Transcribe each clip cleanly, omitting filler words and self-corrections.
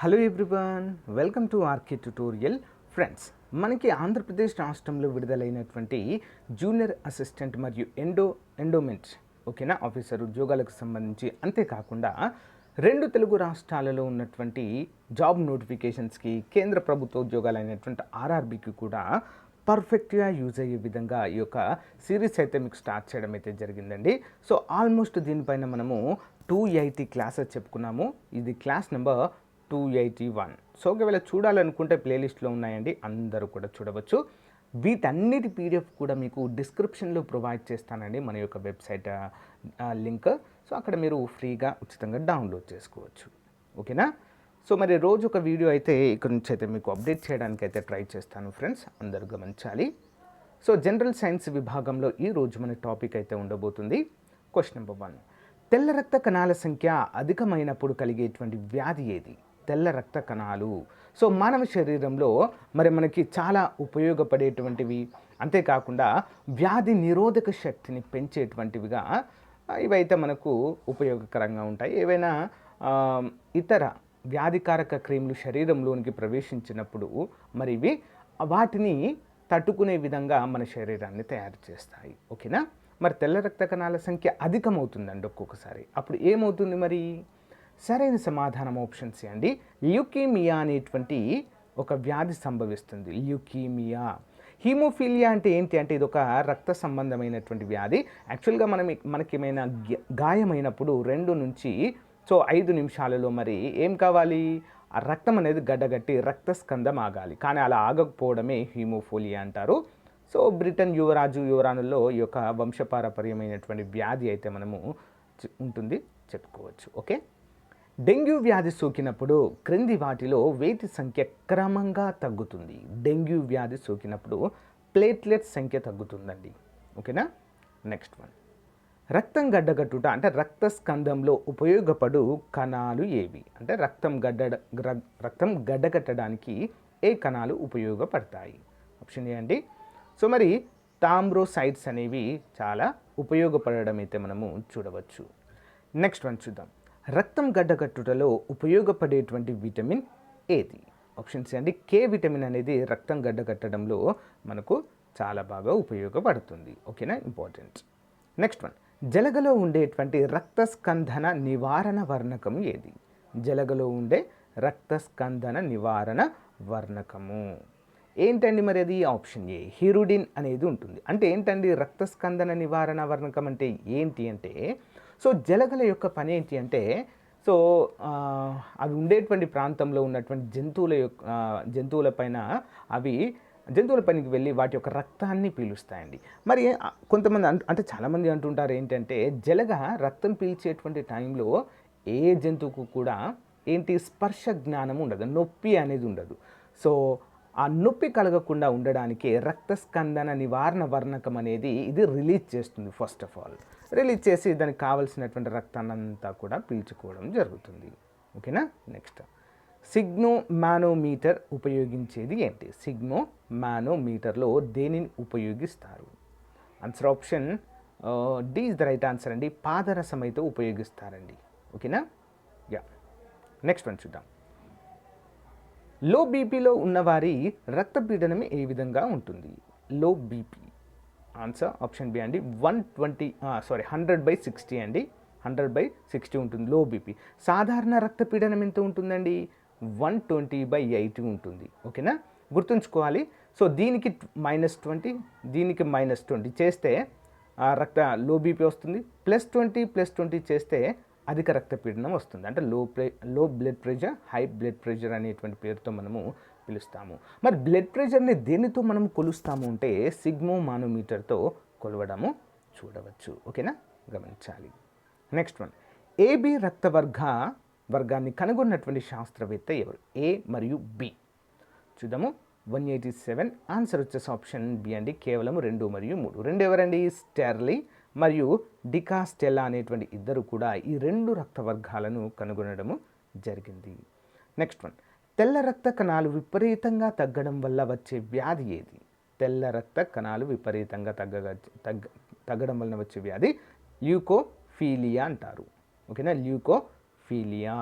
Hello everyone, welcome to RK tutorial. Friends, మనకి ఆంధ్రప్రదేశ్ రాష్ట్రంలో విడుదలైనటువంటి జూనియర్ అసిస్టెంట్ మరియు ఎండోమెంట్ ఓకేనా ఆఫీసర్ ఉద్యోగాలకు సంబంధించి, అంతేకాకుండా రెండు తెలుగు రాష్ట్రాలలో ఉన్నటువంటి జాబ్ నోటిఫికేషన్స్కి, కేంద్ర ప్రభుత్వ ఉద్యోగాలైనటువంటి ఆర్ఆర్బీకి కూడా పర్ఫెక్ట్గా యూజ్ అయ్యే విధంగా ఈ యొక్క సిరీస్ అయితే మీకు స్టార్ట్ చేయడం అయితే జరిగిందండి. సో ఆల్మోస్ట్ దీనిపైన మనము 280 క్లాసెస్ చెప్పుకున్నాము. ఇది క్లాస్ నెంబర్ 281. సో ఒకవేళ చూడాలనుకుంటే ప్లేలిస్ట్లో ఉన్నాయండి, అందరూ కూడా చూడవచ్చు. వీటన్నిటి పీడిఎఫ్ కూడా మీకు డిస్క్రిప్షన్లో ప్రొవైడ్ చేస్తానండి, మన యొక్క వెబ్సైట్ లింక్. సో అక్కడ మీరు ఫ్రీగా ఉచితంగా డౌన్లోడ్ చేసుకోవచ్చు. ఓకేనా? సో మరి రోజు ఒక వీడియో అయితే ఇక్కడ నుంచి అయితే మీకు అప్డేట్ చేయడానికి అయితే ట్రై చేస్తాను ఫ్రెండ్స్, అందరూ గమనించాలి. సో జనరల్ సైన్స్ విభాగంలో ఈరోజు మన టాపిక్ అయితే ఉండబోతుంది. క్వశ్చన్ నెంబర్ 1, తెల్ల రక్త కణాల సంఖ్య అధికమైనప్పుడు కలిగేటువంటి వ్యాధి ఏది? తెల్ల రక్త కణాలు సో మానవ శరీరంలో మరి మనకి చాలా ఉపయోగపడేటువంటివి, అంతేకాకుండా వ్యాధి నిరోధక శక్తిని పెంచేటువంటివిగా ఇవైతే మనకు ఉపయోగకరంగా ఉంటాయి. ఏవైనా ఇతర వ్యాధికారక క్రిములు శరీరంలోనికి ప్రవేశించినప్పుడు మరి ఇవి వాటిని తట్టుకునే విధంగా మన శరీరాన్ని తయారు చేస్తాయి. ఓకేనా? మరి తెల్ల రక్త కణాల సంఖ్య అధికమవుతుందండి ఒక్కొక్కసారి. అప్పుడు ఏమవుతుంది మరి? సరైన సమాధానం ఆప్షన్ సి అండి. ల్యూకీమియా అనేటువంటి ఒక వ్యాధి సంభవిస్తుంది. ల్యూకీమియా. హీమోఫీలియా అంటే ఏంటి అంటే ఇది ఒక రక్త సంబంధమైనటువంటి వ్యాధి. యాక్చువల్గా మనకి ఏమైనా గాయమైనప్పుడు 2 నుంచి 5 నిమిషాలలో మరి ఏం కావాలి? ఆ రక్తం అనేది గడ్డగట్టి రక్తస్కందం ఆగాలి. కానీ అలా ఆగకపోవడమే హీమోఫీలియా అంటారు. సో బ్రిటన్ యువరాణుల్లో ఈ యొక్క వంశపారపర్యమైనటువంటి వ్యాధి అయితే మనము ఉంటుంది చెప్పుకోవచ్చు. ఓకే. డెంగ్యూ వ్యాధి సోకినప్పుడు క్రింది వాటిలో వేటి సంఖ్య క్రమంగా తగ్గుతుంది? డెంగ్యూ వ్యాధి సోకినప్పుడు ప్లేట్లెట్ సంఖ్య తగ్గుతుందండి. ఓకేనా? నెక్స్ట్ వన్, రక్తం గడ్డగట్టుట అంటే రక్త స్కందంలో ఉపయోగపడు కణాలు ఏవి? అంటే రక్తం గడ్డగట్టడానికి ఏ కణాలు ఉపయోగపడతాయి? ఆప్షన్ ఏ అండి. సో మరి థ్రాంబోసైట్స్ అనేవి చాలా ఉపయోగపడడం అయితే మనము చూడవచ్చు. నెక్స్ట్ వన్ చూద్దాం. రక్తం గడ్డగట్టుటలో ఉపయోగపడేటువంటి విటమిన్ ఏది? ఆప్షన్ సి అండి. కే విటమిన్ అనేది రక్తం గడ్డగట్టడంలో మనకు చాలా బాగా ఉపయోగపడుతుంది. ఓకేనా? ఇంపార్టెంట్. నెక్స్ట్ వన్, జలగలో ఉండేటువంటి రక్తస్కందన నివారణ వర్ణకం ఏది? జలగలో ఉండే రక్తస్కందన నివారణ వర్ణకము ఏంటండి మరి? అది ఆప్షన్ ఏ హిరుడిన్ అనేది ఉంటుంది. అంటే ఏంటండి రక్తస్కందన నివారణ వర్ణకం అంటే ఏంటి అంటే, సో జలగల యొక్క పని ఏంటి అంటే, సో అవి ఉండేటువంటి ప్రాంతంలో ఉన్నటువంటి జంతువుల పైనకి వెళ్ళి వాటి యొక్క రక్తాన్ని పీలుస్తాయండి. మరి కొంతమంది అంటే చాలామంది అంటుంటారు ఏంటంటే, జలగ రక్తం పీల్చేటువంటి టైంలో ఏ జంతువుకు కూడా ఏంటి స్పర్శ జ్ఞానం ఉండదు, నొప్పి అనేది ఉండదు. సో ఆ నొప్పి కలగకుండా ఉండడానికి రక్తస్కందన నివారణ వర్ణకం అనేది ఇది రిలీజ్ చేస్తుంది. ఫస్ట్ ఆఫ్ ఆల్ రిలీజ్ చేసి దానికి కావలసినటువంటి రక్తాన్ని అంతా కూడా పీల్చుకోవడం జరుగుతుంది. ఓకేనా? నెక్స్ట్, సిగ్మో మానోమీటర్ ఉపయోగించేది ఏంటి? సిగ్మో మానోమీటర్లో దేనిని ఉపయోగిస్తారు? Answer option D is the right answer అండి. పాదరసం అయితే ఉపయోగిస్తారండి. ఓకేనా? యా. నెక్స్ట్ వన్ చూద్దాం. లో బీపీలో ఉన్నవారి రక్తపీడనం ఏ విధంగా ఉంటుంది? Low BP. Answer option B అండి. 100/60 అండి. 100/60 ఉంటుంది లో బీపీ. సాధారణ రక్తపీడనం ఎంత ఉంటుందండి? 120/80 ఉంటుంది. ఓకేనా? గుర్తుంచుకోవాలి. సో దీనికి -20, దీనికి -20 చేస్తే లో బీపీ వస్తుంది. +20 చేస్తే అధిక రక్తపీడనం వస్తుంది. అంటే లో blood pressure, high blood pressure అనేటువంటి పేరుతో మనము పిలుస్తాము. మరి బ్లడ్ ప్రెషర్ని దేనితో మనం కొలుస్తాము అంటే సిగ్మో మానోమీటర్తో కొలవడము చూడవచ్చు. ఓకేనా? గమనించాలి. నెక్స్ట్ వన్, ఏబి రక్త వర్గాన్ని కనుగొన్నటువంటి శాస్త్రవేత్త ఎవరు? ఏ మరియు బి చూద్దాము. 187 ఆన్సర్ వచ్చేసి ఆప్షన్ బి అండి. కేవలం 2 మరియు 3. 2 ఎవరండి? స్టెర్లీ మరియు డికాస్టెల్లా అనేటువంటి ఇద్దరు కూడా ఈ 2 రక్త వర్గాలను కనుగొనడము జరిగింది. నెక్స్ట్ వన్, తెల్ల రక్త కణాలు విపరీతంగా తగ్గడం వల్ల వచ్చే వ్యాధి ఏది? తెల్ల రక్త కణాలు విపరీతంగా తగ్గడం వలన వచ్చే వ్యాధి ల్యూకోఫీలియా అంటారు. ఓకేనా? ల్యూకోఫీలియా.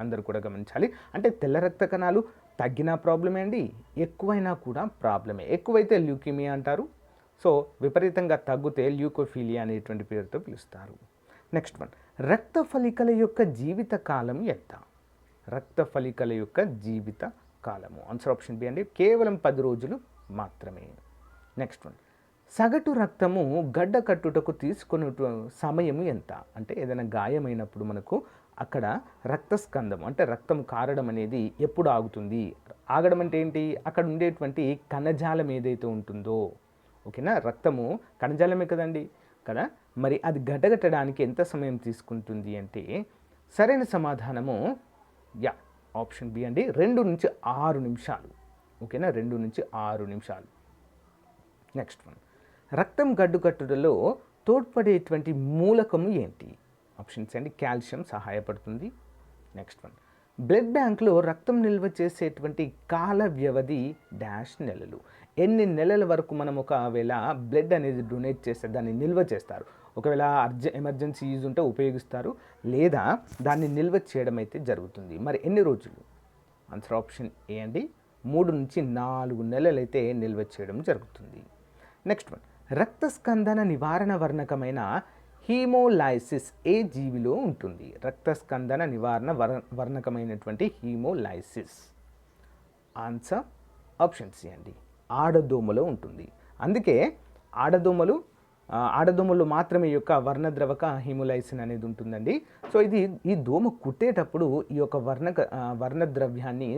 అందరూ కూడా గమనించాలి. అంటే తెల్ల రక్త కణాలు తగ్గినా ప్రాబ్లమే అండి, ఎక్కువైనా కూడా ప్రాబ్లమే. ఎక్కువైతే ల్యూకీమియా అంటారు, సో విపరీతంగా తగ్గితే ల్యూకోఫీలియా అనేటువంటి పేరుతో పిలుస్తారు. నెక్స్ట్ వన్, రక్త ఫలికల యొక్క జీవిత కాలం ఎంత? రక్త ఫలికల యొక్క జీవిత కాలము ఆన్సర్ ఆప్షన్ బి అండి, కేవలం 10 రోజులు మాత్రమే. నెక్స్ట్ వన్, సగటు రక్తము గడ్డ కట్టుటకు తీసుకునే సమయం ఎంత? అంటే ఏదైనా గాయమైనప్పుడు మనకు అక్కడ రక్తస్కందం అంటే రక్తం కారడం అనేది ఎప్పుడు ఆగుతుంది? ఆగడం అంటే ఏంటి? అక్కడ ఉండేటువంటి కణజాలం ఏదైతే ఉంటుందో, ఓకేనా, రక్తము కణజాలమే కదండి కదా, మరి అది గడ్డగట్టడానికి ఎంత సమయం తీసుకుంటుంది అంటే సరైన సమాధానము యా ఆప్షన్ బి అండి, 2 నుంచి 6 నిమిషాలు. ఓకేనా, 2 నుంచి 6 నిమిషాలు. నెక్స్ట్ వన్, రక్తం గడ్డుకట్టుటలో తోడ్పడేటువంటి మూలకము ఏంటి? ఆప్షన్స్ అండి, కాల్షియం సహాయపడుతుంది. నెక్స్ట్ వన్, బ్లడ్ బ్యాంక్లో రక్తం నిల్వ చేసేటువంటి కాల వ్యవధి డాష్ నెలలు. ఎన్ని నెలల వరకు మనం ఒకవేళ బ్లడ్ అనేది డొనేట్ చేస్తే దాన్ని నిల్వ చేస్తారు? ఒకవేళ ఎమర్జెన్సీ యూజ్ ఉంటే ఉపయోగిస్తారు, లేదా దాన్ని నిల్వ చేయడం అయితే జరుగుతుంది. మరి ఎన్ని రోజులు? ఆన్సర్ ఆప్షన్ ఏ అండి, 3 నుంచి 4 నెలలైతే నిల్వ చేయడం జరుగుతుంది. నెక్స్ట్ వన్, రక్తస్కందన నివారణ వర్ణకమైన హీమోలైసిస్ ఏ జీవిలో ఉంటుంది? రక్తస్కందన నివారణ వర్ణకమైనటువంటి హీమోలైసిస్ ఆన్సర్ ఆప్షన్ సి అండి, ఆడదోమలో ఉంటుంది. అందుకే ఆడదోమలు మాత్రమే ఈ యొక్క వర్ణద్రవక హీమోలైసిన్ అనేది ఉంటుందండి. సో ఇది ఈ దోమ కుట్టేటప్పుడు ఈ యొక్క వర్ణద్రవ్యాన్ని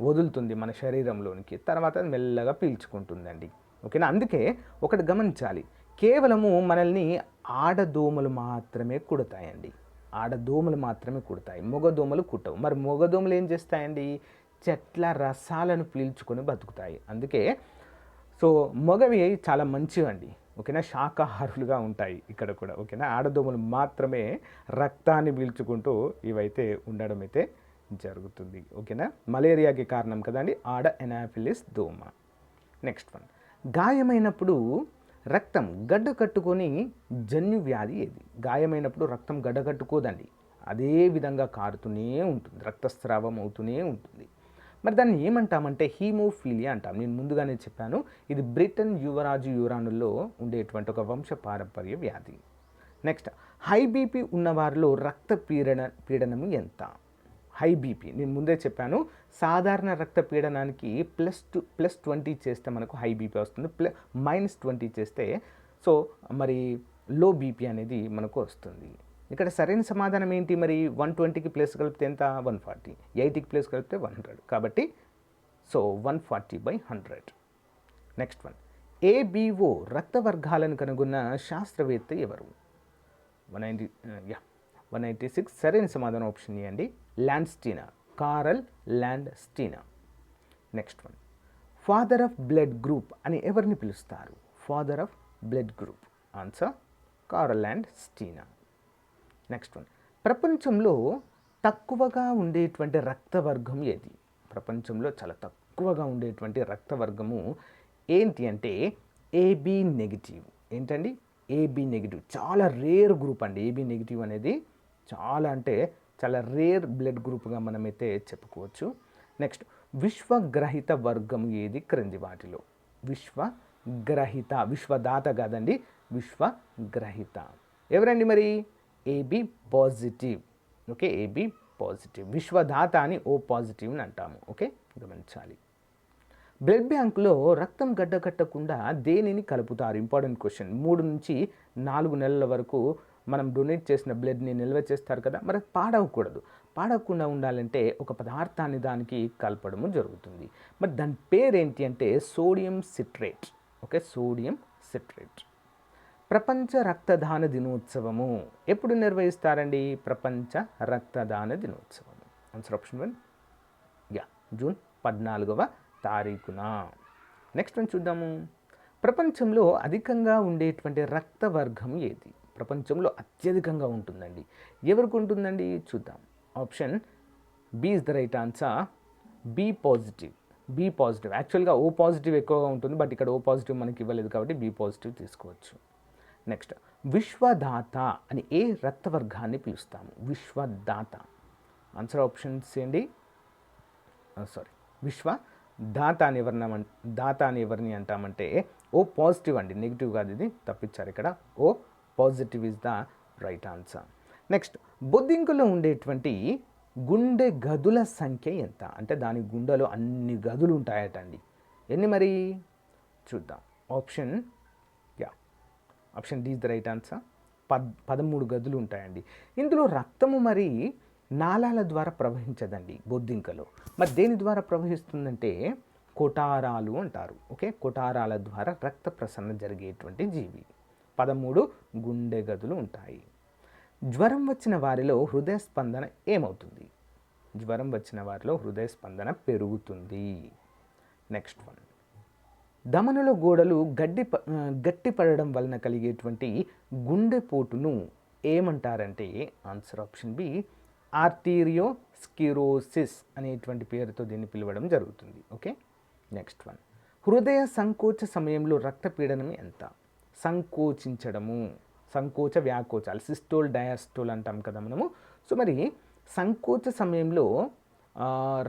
వదులుతుంది మన శరీరంలోనికి, తర్వాత మెల్లగా పీల్చుకుంటుందండి. ఓకేనా, అందుకే ఒకటి గమనించాలి, కేవలము మనల్ని ఆడదోమలు మాత్రమే కుడతాయండి. ఆడదోమలు మాత్రమే కుడతాయి, మగదోమలు కుట్టవు. మరి మగదోమలు ఏం చేస్తాయండి? చెట్ల రసాలను పీల్చుకొని బతుకుతాయి. అందుకే సో మగవి చాలా మంచివండి, ఓకేనా, శాకాహారులుగా ఉంటాయి ఇక్కడ కూడా. ఓకేనా, ఆడదోమలు మాత్రమే రక్తాన్ని పీల్చుకుంటూ ఇవైతే ఉండడం అయితే జరుగుతుంది. ఓకేనా, మలేరియాకి కారణం కదండి ఆడ ఎనాఫిలిస్ దోమ. నెక్స్ట్ వన్, గాయమైనప్పుడు రక్తం గడ్డ కట్టుకొని జన్యు వ్యాధి ఏది? గాయమైనప్పుడు రక్తం గడ్డ కట్టుకోదండి, అదే విధంగా కారుతూనే ఉంటుంది, రక్తస్రావం అవుతూనే ఉంటుంది. మరి దాన్ని ఏమంటామంటే హీమోఫీలియా అంటాం. నేను ముందుగానే చెప్పాను, ఇది బ్రిటన్ యువరాజు యువరాణుల్లో ఉండేటువంటి ఒక వంశపారంపర్య వ్యాధి. నెక్స్ట్, హై బీపీ ఉన్నవారిలో రక్త పీడనము ఎంత? హై బీపీ నేను ముందే చెప్పాను, సాధారణ రక్త పీడనానికి +20 చేస్తే మనకు హై బీపీ వస్తుంది, -20 చేస్తే సో మరి లో బీపీ అనేది మనకు వస్తుంది. ఇక్కడ సరైన సమాధానం ఏంటి? మరి 120కి ప్లస్ కలిపితే ఎంత? 140, 80కి ప్లస్ కలిపితే 100, కాబట్టి సో 140/100. నెక్స్ట్ వన్, ఏబిఓ రక్త వర్గాలను కనుగొన్న శాస్త్రవేత్త ఎవరు? 196 సరైన సమాధానం ఆప్షన్ ఏ అండి, Landsteiner, Karl Landsteiner. Next one, father of blood group అని ఎవరిని పిలుస్తారు? Father of blood group answer Karl Landsteiner. Next one, ప్రపంచంలో తక్కువగా ఉండేటువంటి రక్తవర్గం ఏది? ప్రపంచంలో చాలా తక్కువగా ఉండేటువంటి రక్తవర్గము ఏంటి అంటే ఏబి నెగిటివ్. ఏంటండి? ఏబి నెగిటివ్, చాలా రేర్ గ్రూప్ అండి. ఏబి నెగిటివ్ అనేది చాలా అంటే చాలా రేర్ బ్లడ్ గ్రూప్గా మనమైతే చెప్పుకోవచ్చు. నెక్స్ట్, విశ్వగ్రహిత వర్గం ఏది క్రింది వాటిలో? విశ్వగ్రహిత, విశ్వదాత కాదండి, విశ్వగ్రహిత ఎవరండి మరి? AB positive. Okay, AB positive. విశ్వదాత అని ఓ పాజిటివ్ అని అంటాము. ఓకే, గమనించాలి. బ్లడ్ బ్యాంకులో రక్తం గడ్డకట్టకుండా దేనిని కలుపుతారు? Important question. 3 నుంచి 4 నెలల వరకు మనం డొనేట్ చేసిన బ్లడ్ని నిల్వ చేస్తారు కదా, మరి పాడవకూడదు. పాడవకుండా ఉండాలంటే ఒక పదార్థాన్ని దానికి కలపడము జరుగుతుంది. మరి దాని పేరేంటి అంటే sodium citrate. Okay, sodium citrate. ప్రపంచ రక్తదాన దినోత్సవము ఎప్పుడు నిర్వహిస్తారండి? ప్రపంచ రక్తదాన దినోత్సవం ఆన్సర్ ఆప్షన్ 1 జూన్ 14వ తారీఖున. నెక్స్ట్ వన్ చూద్దాము. ప్రపంచంలో అధికంగా ఉండేటువంటి రక్తవర్గం ఏది? ప్రపంచంలో అత్యధికంగా ఉంటుందండి. ఎవరికి ఉంటుందండి చూద్దాం. Option B is the right answer, B positive. B positive. యాక్చువల్గా ఓ పాజిటివ్ ఎక్కువగా ఉంటుంది, బట్ ఇక్కడ ఓ పాజిటివ్ మనకి ఇవ్వలేదు కాబట్టి బి పాజిటివ్ తీసుకోవచ్చు. నెక్స్ట్, విశ్వదాత అని ఏ రక్తవర్గాన్ని పిలుస్తాము? విశ్వదాత ఆన్సర్ ఆప్షన్స్ ఏంటి? సారీ, విశ్వ దాత అని ఎవరిని అంటామంటే ఓ పాజిటివ్ అండి, నెగిటివ్ కాదు, ఇది తప్పించారు ఇక్కడ. O positive is the right answer. Next, బొద్దింకలో ఉండేటువంటి గుండె గదుల సంఖ్య ఎంత? అంటే దాని గుండెలో అన్ని గదులు ఉంటాయట అండి. ఎన్ని మరి చూద్దాం. Option D is the right answer. 13 గదులు ఉంటాయండి. ఇందులో రక్తము మరి నాళాల ద్వారా ప్రవహించదండి బొద్దింకలో. మరి దేని ద్వారా ప్రవహిస్తుందంటే కొటారాలు అంటారు. ఓకే, కొటారాల ద్వారా రక్త ప్రసరణ జరిగేటువంటి జీవి. 13 గుండె గదులు ఉంటాయి. జ్వరం వచ్చిన వారిలో హృదయ స్పందన ఏమవుతుంది? జ్వరం వచ్చిన వారిలో హృదయ స్పందన పెరుగుతుంది. నెక్స్ట్ వన్, ధమనుల గోడలు గట్టిపడడం వలన కలిగేటువంటి గుండెపోటును ఏమంటారంటే ఆన్సర్ ఆప్షన్ బి ఆర్టీరియోస్క్లెరోసిస్ అనేటువంటి పేరుతో దీన్ని పిలవడం జరుగుతుంది. ఓకే, నెక్స్ట్ వన్, హృదయ సంకోచ సమయంలో రక్తపీడనం ఎంత? సంకోచించడము, సంకోచ వ్యాకోచాలు, సిస్టోల్ డయాస్టోల్ అంటాం కదా మనము. సో మరి సంకోచ సమయంలో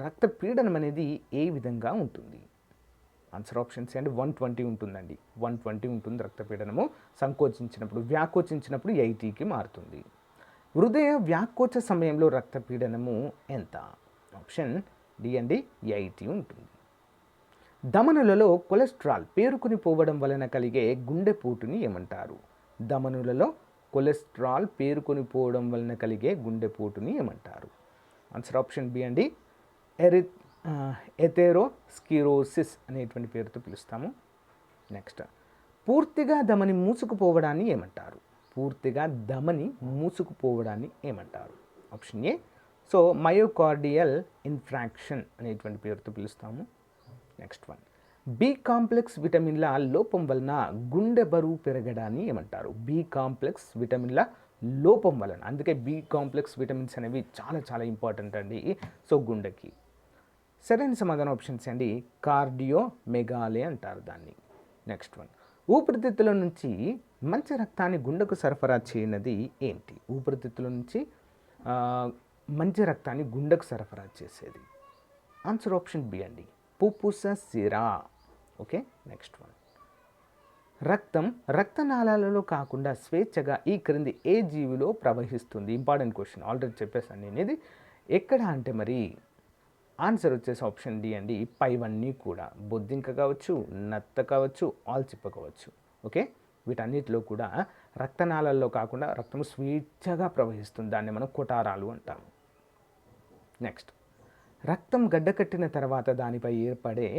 రక్తపీడనం అనేది ఏ విధంగా ఉంటుంది? ఆన్సర్ ఆప్షన్స్ అండి 120 ఉంటుందండి. 120 ఉంటుంది రక్తపీడనము సంకోచించినప్పుడు. వ్యాకోచించినప్పుడు 80కి మారుతుంది. హృదయ వ్యాకోచ సమయంలో రక్తపీడనము ఎంత? ఆప్షన్ డి అండి 80 ఉంటుంది. ధమనులలో కొలెస్ట్రాల్ పేరుకుని పోవడం వలన కలిగే గుండెపోటుని ఏమంటారు? ధమనులలో కొలెస్ట్రాల్ పేరుకొని పోవడం వలన కలిగే గుండెపోటుని ఏమంటారు? ఆన్సర్ ఆప్షన్ బి అండి ఎథెరోస్క్లెరోసిస్ అనేటువంటి పేరుతో పిలుస్తాము. నెక్స్ట్, పూర్తిగా ధమని మూసుకుపోవడాన్ని ఏమంటారు? పూర్తిగా ధమని మూసుకుపోవడాన్ని ఏమంటారు? Option A so myocardial infarction అనేటువంటి పేరుతో పిలుస్తాము. నెక్స్ట్ వన్, బి కాంప్లెక్స్ విటమిన్ల లోపం వలన గుండె బరువు పెరగడాన్ని ఏమంటారు? బి కాంప్లెక్స్ విటమిన్ల లోపం వలన. అందుకే బి కాంప్లెక్స్ విటమిన్స్ అనేవి చాలా చాలా ఇంపార్టెంట్ అండి సో గుండెకి. సరైన సమాధానం ఆప్షన్స్ అండి కార్డియోమెగాలే అంటారు దాన్ని. నెక్స్ట్ వన్, ఊపిరితిత్తుల నుంచి మంచి రక్తాన్ని గుండెకు సరఫరా చేయనది ఏంటి? ఊపిరితిత్తుల నుంచి మంచి రక్తాన్ని గుండెకు సరఫరా చేసేది. ఆన్సర్ ఆప్షన్ బి అండి పుప్పుస సిరా. ఓకే, నెక్స్ట్ వన్, రక్తనాళాలలో కాకుండా స్వేచ్ఛగా ఈ క్రింది ఏ జీవిలో ప్రవహిస్తుంది? ఇంపార్టెంట్ క్వశ్చన్, ఆల్రెడీ చెప్పేసాను నేను ఇది. ఎక్కడ అంటే మరి ఆన్సర్ వచ్చేసి ఆప్షన్ డి అండి పైవన్నీ కూడా. బొద్దింక కావచ్చు, నత్త కావచ్చు, ఆల్చిప్ప కావచ్చు. ఓకే, వీటన్నిటిలో కూడా రక్తనాళాల్లో కాకుండా రక్తం స్వేచ్ఛగా ప్రవహిస్తుంది. దాన్ని మనం కొటారాలు అంటాము. నెక్స్ట్, రక్తం గడ్డకట్టిన తర్వాత దానిపై ఏర్పడే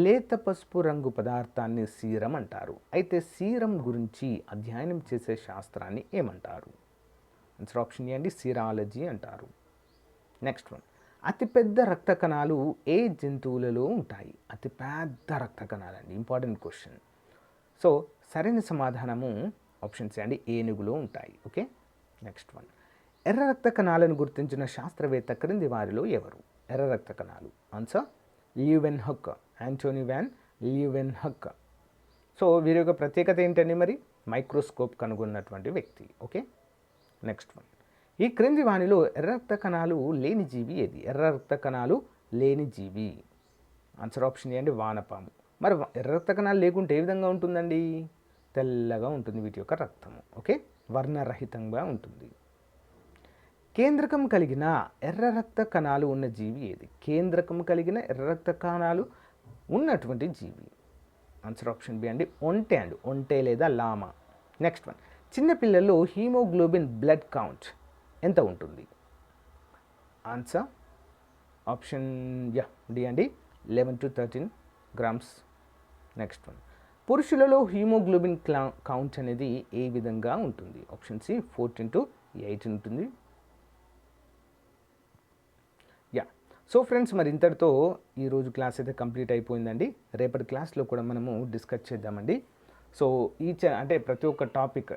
లేత పసుపు రంగు పదార్థాన్ని సీరం అంటారు. అయితే సీరం గురించి అధ్యయనం చేసే శాస్త్రాన్ని ఏమంటారు? ఆన్సర్ ఆప్షన్ ఏ అండి సీరాలజీ అంటారు. నెక్స్ట్ వన్, అతిపెద్ద రక్త కణాలు ఏ జంతువులలో ఉంటాయి? అతిపెద్ద రక్త కణాలు అండి, ఇంపార్టెంట్ క్వశ్చన్. సో సరైన సమాధానము ఆప్షన్ సి అండి ఏనుగులో ఉంటాయి. ఓకే, నెక్స్ట్ వన్, ఎర్ర రక్త కణాలను గుర్తించిన శాస్త్రవేత్త క్రింది వారిలో ఎవరు? ఎర్ర రక్త కణాలు. Answer Leeuwenhoek, Antony van Leeuwenhoek. So వీరి యొక్క ప్రత్యేకత ఏంటండి మరి? మైక్రోస్కోప్ కనుగొన్నటువంటి వ్యక్తి. ఓకే, నెక్స్ట్ వన్, ఈ క్రింది వానిలో ఎర్ర రక్త కణాలు లేని జీవి ఏది? ఎర్ర రక్త కణాలు లేని జీవి. ఆన్సర్ ఆప్షన్ ఏ అండి వానపాము. మరి ఎర్ర రక్త కణాలు లేకుంటే ఏ విధంగా ఉంటుందండి? తెల్లగా ఉంటుంది వీటి యొక్క రక్తము. ఓకే, వర్ణరహితంగా ఉంటుంది. కేంద్రకం కలిగిన ఎర్ర రక్త కణాలు ఉన్న జీవి ఏది? కేంద్రకం కలిగిన ఎర్ర రక్త కణాలు ఉన్నటువంటి జీవి. ఆన్సర్ ఆప్షన్ బి అండి ఒంటె అండి, ఒంటె లేదా లామా. నెక్స్ట్ వన్, చిన్నపిల్లల్లో హీమోగ్లోబిన్ బ్లడ్ కౌంట్ ఎంత ఉంటుంది? ఆన్సర్ ఆప్షన్ డి అండి 11 to 13 grams. నెక్స్ట్ వన్, పురుషులలో హీమోగ్లోబిన్ కౌంట్ అనేది ఏ విధంగా ఉంటుంది? ఆప్షన్ సి 14 to 18 ఉంటుంది. సో ఫ్రెండ్స్, మరి ఇంతటితో ఈరోజు క్లాస్ అయితే కంప్లీట్ అయిపోయిందండి. రేపటి క్లాస్లో కూడా మనము డిస్కస్ చేద్దామండి. సో అంటే ప్రతి ఒక్క టాపిక్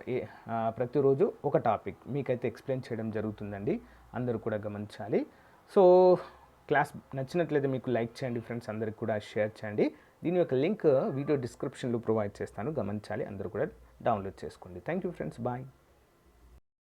ప్రతిరోజు ఒక టాపిక్ మీకైతే ఎక్స్ప్లెయిన్ చేయడం జరుగుతుందండి. అందరూ కూడా గమనించాలి. సో క్లాస్ నచ్చినట్లయితే మీకు లైక్ చేయండి ఫ్రెండ్స్, అందరికి కూడా షేర్ చేయండి. దీని యొక్క లింక్ వీడియో డిస్క్రిప్షన్లో ప్రొవైడ్ చేస్తాను, గమనించాలి. అందరూ కూడా డౌన్లోడ్ చేసుకోండి. Thank you friends, bye.